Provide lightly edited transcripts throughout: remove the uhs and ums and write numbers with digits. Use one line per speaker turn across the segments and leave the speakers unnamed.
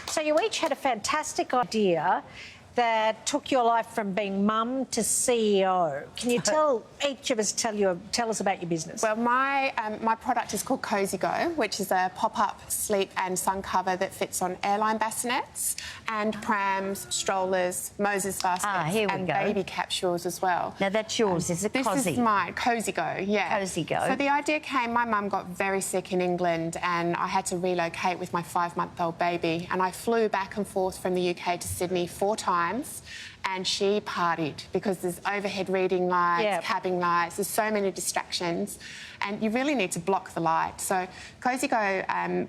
So you each had a fantastic idea that took your life from being mum to CEO. Can you tell each of us tell us about your business?
Well, my product is called Cozy Go, which is a pop-up sleep and sun cover that fits on airline bassinets and prams, strollers, Moses baskets and baby capsules as well.
Now that's yours, is it?
This is mine, Cozy Go, yeah.
Cozy Go.
So the idea came, my mum got very sick in England and I had to relocate with my 5-month-old baby, and I flew back and forth from the UK to Sydney 4 times. And she partied because there's overhead reading lights, cabin lights, there's so many distractions, and you really need to block the light. So Cozy Go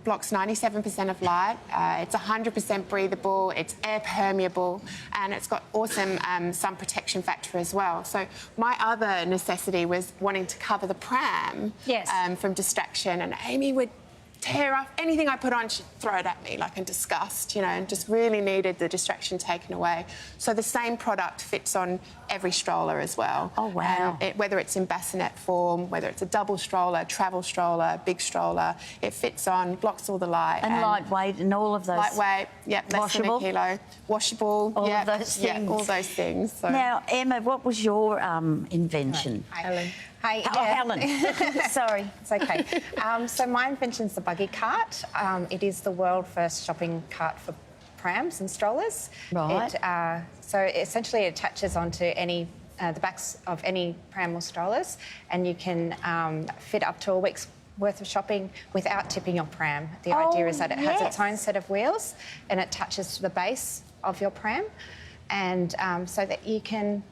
blocks 97% of light, it's 100% breathable, it's air permeable, and it's got awesome sun protection factor as well. So my other necessity was wanting to cover the pram from distraction, and Amy would tear off anything I put on, she'd throw it at me like in disgust, you know, and just really needed the distraction taken away. So the same product fits on every stroller as well.
Oh, wow.
Whether it's in bassinet form, whether it's a double stroller, travel stroller, big stroller, it fits on, blocks all the light.
And lightweight and all of those.
Lightweight, less than a kilo. Washable,
all of those things.
Yeah, all those things. So.
Now, Emma, what was your invention?
Hi, Helen. Hi.
Oh, Helen. Sorry.
It's okay. So my invention's the BuggyCart. It is the world first shopping cart for prams and strollers.
Right.
So essentially it attaches onto any the backs of any pram or strollers, and you can fit up to a week's worth of shopping without tipping your pram. The idea is that it has its own set of wheels and it attaches to the base of your pram, and so that you can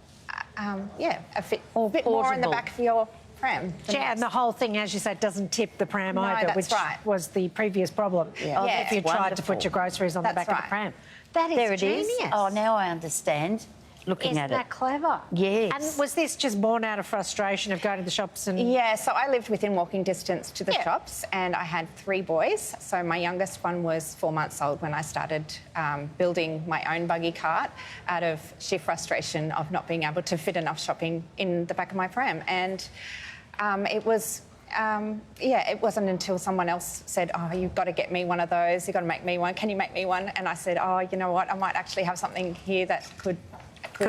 fit a bit more in the back of your pram.
Yeah, and the whole thing, as you said, doesn't tip the pram either, which was the previous problem.
Yeah.
If you tried to put your groceries on the back of the pram. That is genius.
Oh, now I understand. Looking at it.
Isn't that clever?
Yes.
And was this just born out of frustration of going to the shops and...
Yeah, so I lived within walking distance to the shops, and I had 3 boys. So my youngest one was 4 months old when I started building my own buggy cart out of sheer frustration of not being able to fit enough shopping in the back of my pram. And it was... it wasn't until someone else said, oh, you've got to get me one of those, you've got to make me one, can you make me one? And I said, oh, you know what, I might actually have something here that could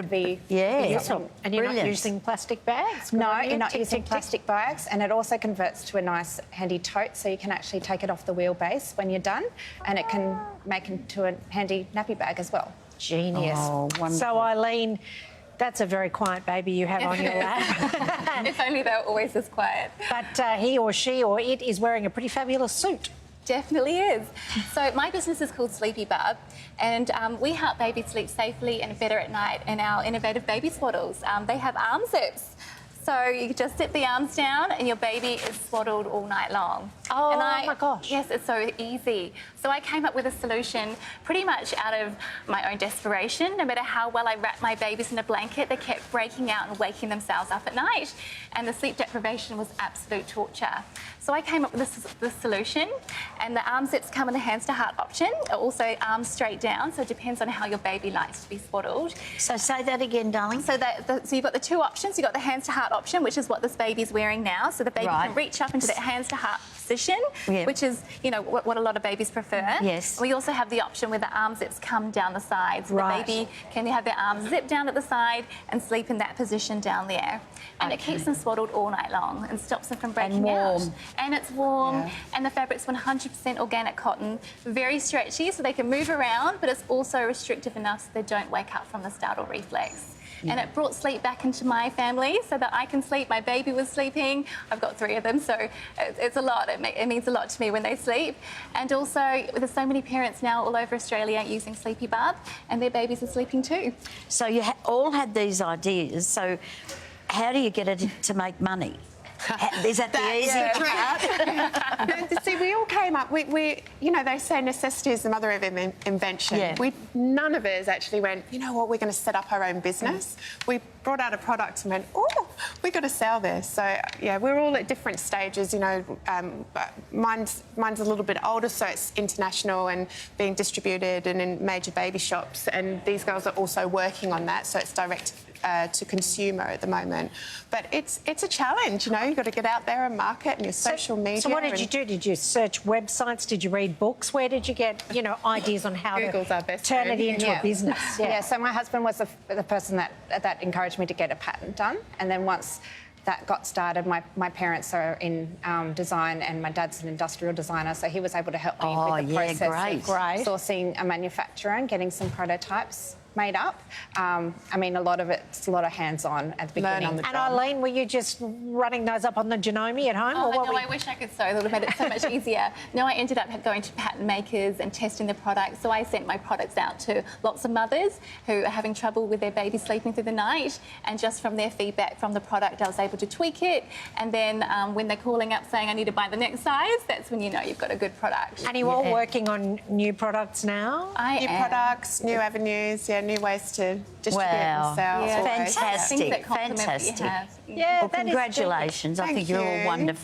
be
useful. And you're not using plastic bags?
No, you're not using plastic bags, and it also converts to a nice handy tote, so you can actually take it off the wheelbase when you're done, and it can make into a handy nappy bag as well.
Genius.
Oh, wonderful.
So, Eileen, that's a very quiet baby you have on your lap.
If only they were always this quiet.
But he or she or it is wearing a pretty fabulous suit.
Definitely is. So my business is called Sleepy Bub, and we help babies sleep safely and better at night in our innovative baby swaddles. They have arm zips. So you just zip the arms down and your baby is swaddled all night long.
Oh, my gosh.
Yes, it's so easy. So I came up with a solution pretty much out of my own desperation. No matter how well I wrapped my babies in a blanket, they kept breaking out and waking themselves up at night. And the sleep deprivation was absolute torture. So I came up with this solution, and the arm zips come with a hands to heart option. Also arms straight down, so it depends on how your baby likes to be swaddled.
So say that again, darling.
So so you've got the 2 options. You've got the hands to heart option, which is what this baby's wearing now. So the baby can reach up into that hands to heart position, which is, you know, what a lot of babies prefer.
Yes.
We also have the option where the arm zips come down the side. So the baby can have their arms zipped down at the side and sleep in that position down there. And it keeps them swaddled all night long and stops them from breaking out. And it's warm, and the fabric's 100% organic cotton, very stretchy so they can move around, but it's also restrictive enough so they don't wake up from the startle reflex. And it brought sleep back into my family so that I can sleep. My baby was sleeping. I've got 3 of them, so it's a lot. It means a lot to me when they sleep. And also, there's so many parents now all over Australia using Sleepy Bub, and their babies are sleeping too.
So you all had these ideas. So how do you get it to make money? Is that the easy part?
See, we all came up, you know, they say necessity is the mother of invention.
Yeah.
None of us actually went, you know what, we're going to set up our own business. We brought out a product and went, oh, we've got to sell this. So, yeah, we're all at different stages, you know. Mine's a little bit older, so it's international and being distributed and in major baby shops. And these girls are also working on that, so it's direct to consumer at the moment. But it's a challenge, you know. You've got to get out there and market and your social media.
So what did you do? Did you search websites? Did you read books? Where did you get, you know, ideas on how
Google's our best
turn
friend.
it into a business?
Yeah, so my husband was the person that encouraged me to get a patent done. And then once that got started, my parents are in design and my dad's an industrial designer, so he was able to help me with the process of sourcing a manufacturer and getting some prototypes made up. I mean, a lot of it's a lot of hands-on at the beginning.
On the
And Eileen, were you just running those up on the Janome at home?
Oh,
or what
no,
were
I wish I could sew. That would have made it so much easier. No, I ended up going to patent makers and testing the products. So I sent my products out to lots of mothers who are having trouble with their baby sleeping through the night. And just from their feedback from the product, I was able to tweak it. And then when they're calling up saying I need to buy the next size, that's when you know you've got a good product.
And are you all working on new products now?
New products, new avenues, new ways to distribute and sell.
Yeah.
Fantastic,
Things that complement what you
fantastic.
have.
Yeah,
Well,
that is
congratulations. I think you're all
you.
wonderful.